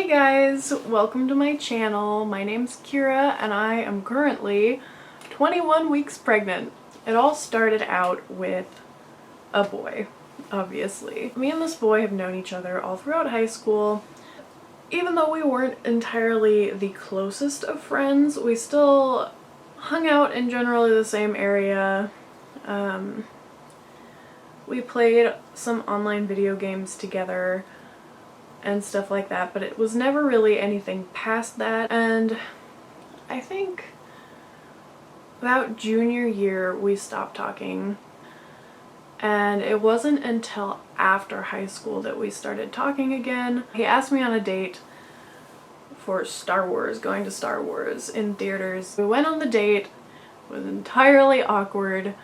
Hey guys, welcome to my channel. My name's Kira and I am currently 21 weeks pregnant. It all started out with a boy, obviously. Me and this boy have known each other all throughout high school. Even though we weren't entirely the closest of friends, we still hung out in generally the same area. We played some online video games together and stuff like that, but it was never really anything past that. And I think about junior year we stopped talking, and it wasn't until after high school that we started talking again. He asked me on a date for Star Wars, going to Star Wars in theaters. We went on the date. It was entirely awkward.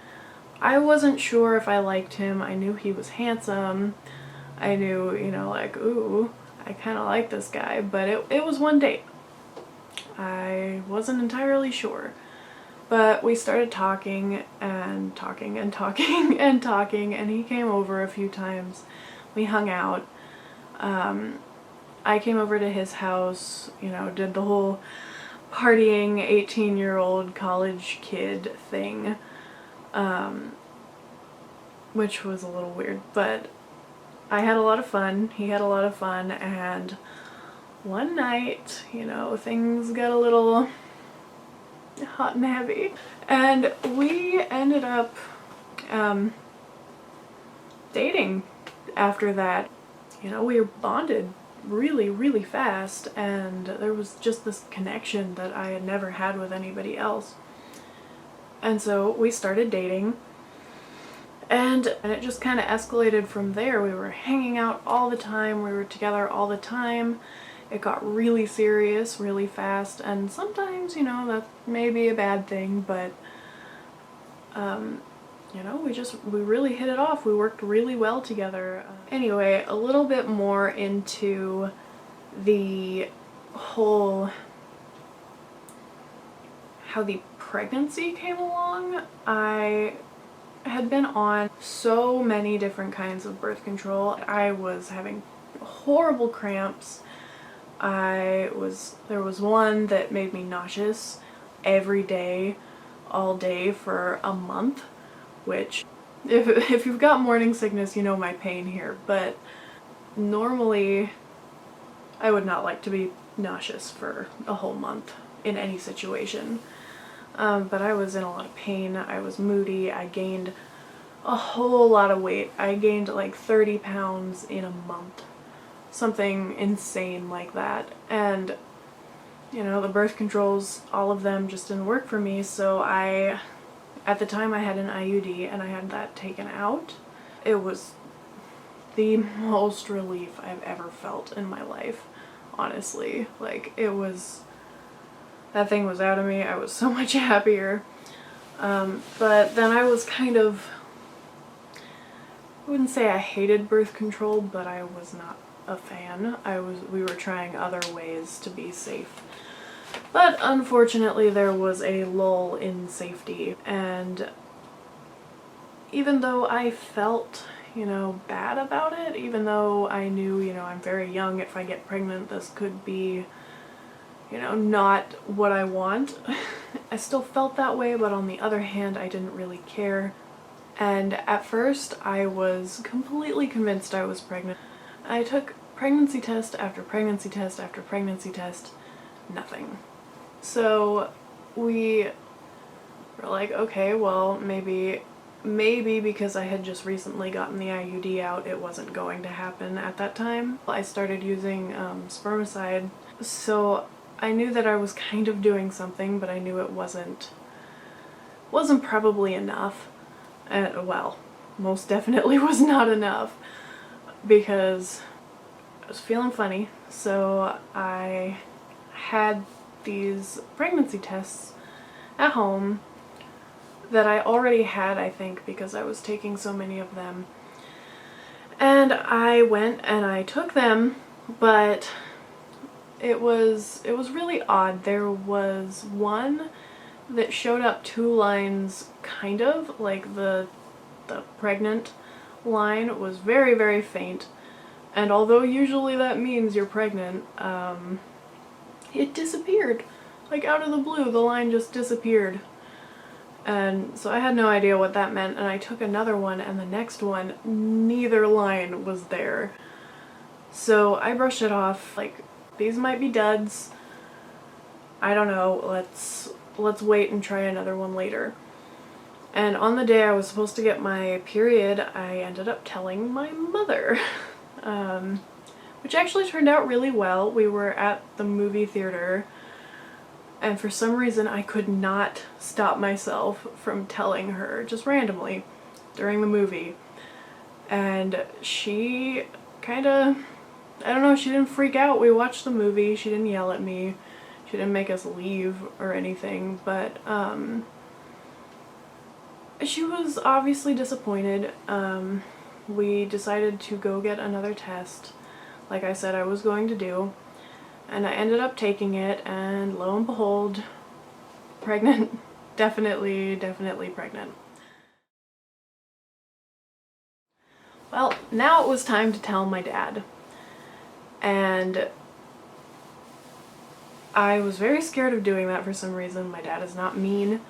I wasn't sure if I liked him. I knew he was handsome. I knew, like, ooh, I kind of like this guy, but it was one date. I wasn't entirely sure. But we started talking and talking and talking and talking, and he came over a few times. We hung out. I came over to his house, did the whole partying 18-year-old college kid thing, which was a little weird, but I had a lot of fun, he had a lot of fun, and one night, things got a little hot and heavy, and we ended up dating after that. We bonded really, really fast, and there was just this connection that I had never had with anybody else. And so we started dating. And it just kind of escalated from there. We were hanging out all the time, we were together all the time. It got really serious really fast, and sometimes, that may be a bad thing, but we really hit it off. We worked really well together. Anyway, a little bit more into the whole how the pregnancy came along. I had been on so many different kinds of birth control. I was having horrible cramps. There was one that made me nauseous every day, all day for a month, which if you've got morning sickness, you know my pain here, but normally I would not like to be nauseous for a whole month in any situation. But I was in a lot of pain, I was moody, I gained a whole lot of weight. I gained like 30 pounds in a month. Something insane like that. And, the birth controls, all of them just didn't work for me, so at the time I had an IUD and I had that taken out. It was the most relief I've ever felt in my life, honestly. Like, that thing was out of me. I was so much happier. But then I was kind of, I wouldn't say I hated birth control, but I was not a fan. We were trying other ways to be safe. But unfortunately there was a lull in safety, and even though I felt, bad about it, even though I knew, I'm very young, if I get pregnant this could be not what I want. I still felt that way, but on the other hand, I didn't really care. And at first, I was completely convinced I was pregnant. I took pregnancy test after pregnancy test after pregnancy test, nothing. So we were like, okay, well, maybe because I had just recently gotten the IUD out, it wasn't going to happen at that time. I started using spermicide, so I knew that I was kind of doing something, but I knew it wasn't probably enough. Well, most definitely was not enough, because I was feeling funny. So I had these pregnancy tests at home that I already had, I think, because I was taking so many of them. And I went and I took them, but it was really odd. There was one that showed up 2 lines, kind of, like the pregnant line was very, very faint, And although usually that means you're pregnant, it disappeared. Like out of the blue, the line just disappeared. And so I had no idea what that meant, and I took another one, and the next one, neither line was there. So I brushed it off, like, these might be duds. I don't know, let's wait and try another one later. And on the day I was supposed to get my period, I ended up telling my mother. Which actually turned out really well. We were at the movie theater, and for some reason I could not stop myself from telling her, just randomly, during the movie. And she kinda, I don't know, she didn't freak out. We watched the movie, she didn't yell at me, she didn't make us leave or anything, but she was obviously disappointed. We decided to go get another test, like I said I was going to do, and I ended up taking it, and lo and behold, pregnant. Definitely pregnant. Well, now it was time to tell my dad, and I was very scared of doing that for some reason. My dad is not mean.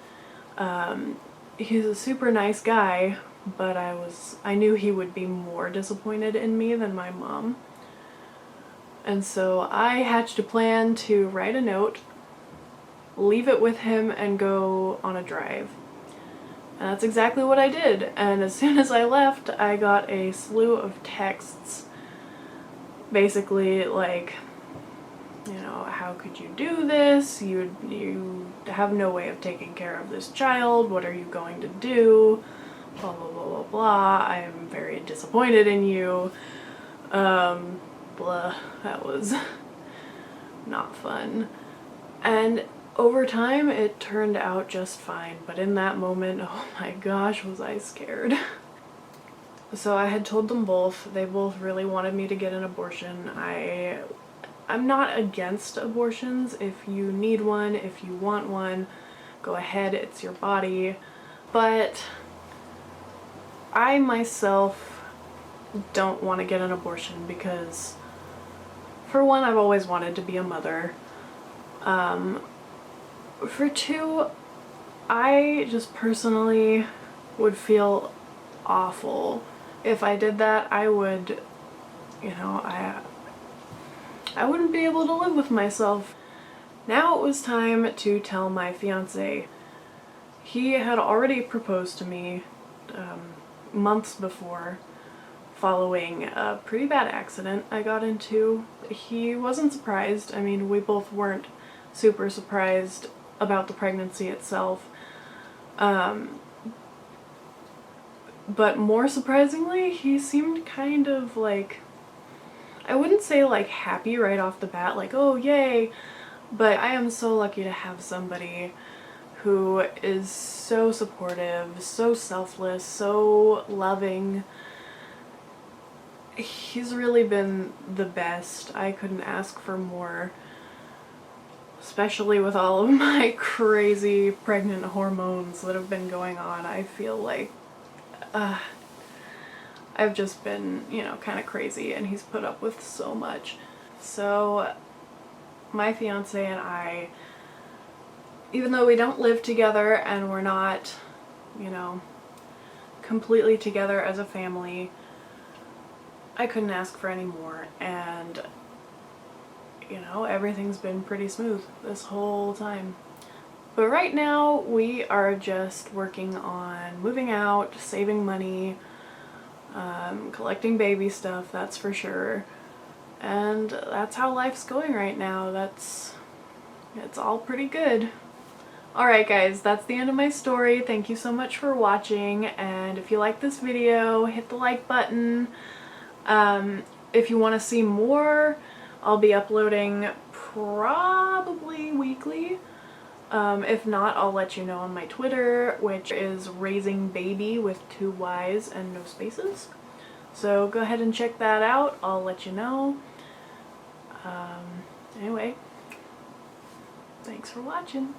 He's a super nice guy, but I knew he would be more disappointed in me than my mom. And so I hatched a plan to write a note, leave it with him, and go on a drive. And that's exactly what I did. And as soon as I left, I got a slew of texts, basically like, you know, how could you do this? You have no way of taking care of this child. What are you going to do? Blah, blah, blah, blah, blah. I am very disappointed in you. Blah. That was not fun. And over time, it turned out just fine. But in that moment, oh my gosh, was I scared. So I had told them both. They both really wanted me to get an abortion. I'm not against abortions. If you need one, if you want one, go ahead, it's your body. But I myself don't want to get an abortion because, for one, I've always wanted to be a mother. For two, I just personally would feel awful. If I did that, I would, you know, I wouldn't be able to live with myself. Now it was time to tell my fiance. He had already proposed to me months before, following a pretty bad accident I got into. He wasn't surprised. I mean, we both weren't super surprised about the pregnancy itself. But more surprisingly, he seemed kind of like, I wouldn't say like happy right off the bat, like, oh yay, but I am so lucky to have somebody who is so supportive, so selfless, so loving. He's really been the best. I couldn't ask for more, especially with all of my crazy pregnant hormones that have been going on. I feel like I've just been, you know, kind of crazy, and he's put up with so much. So my fiance and I, even though we don't live together and we're not, you know, completely together as a family, I couldn't ask for any more, and, you know, everything's been pretty smooth this whole time. But right now we are just working on moving out, saving money, collecting baby stuff, that's for sure. And that's how life's going right now. It's all pretty good. Alright guys, that's the end of my story. Thank you so much for watching, and if you like this video, hit the like button. If you want to see more, I'll be uploading probably weekly. If not, I'll let you know on my Twitter, which is Raisingbaby with 2 Y's and no spaces. So go ahead and check that out. I'll let you know. Anyway, thanks for watching.